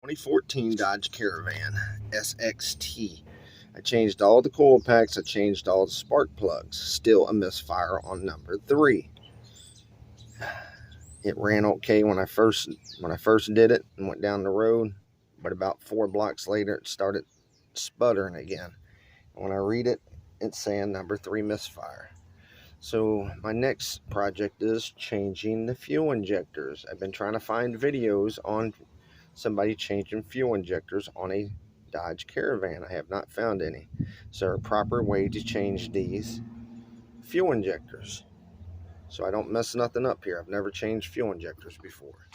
2014 Dodge Caravan SXT. I changed all the coil packs. I changed all the spark plugs. Still a misfire on number 3. It ran okay when I first did it and went down the road, but about 4 blocks later it started sputtering again. And when I read it, it's saying number 3 misfire. So my next project is changing the fuel injectors. I've been trying to find videos on somebody changing fuel injectors on a Dodge Caravan. I have not found any. Is there a proper way to change these fuel injectors so I don't mess nothing up here? I've never changed fuel injectors before.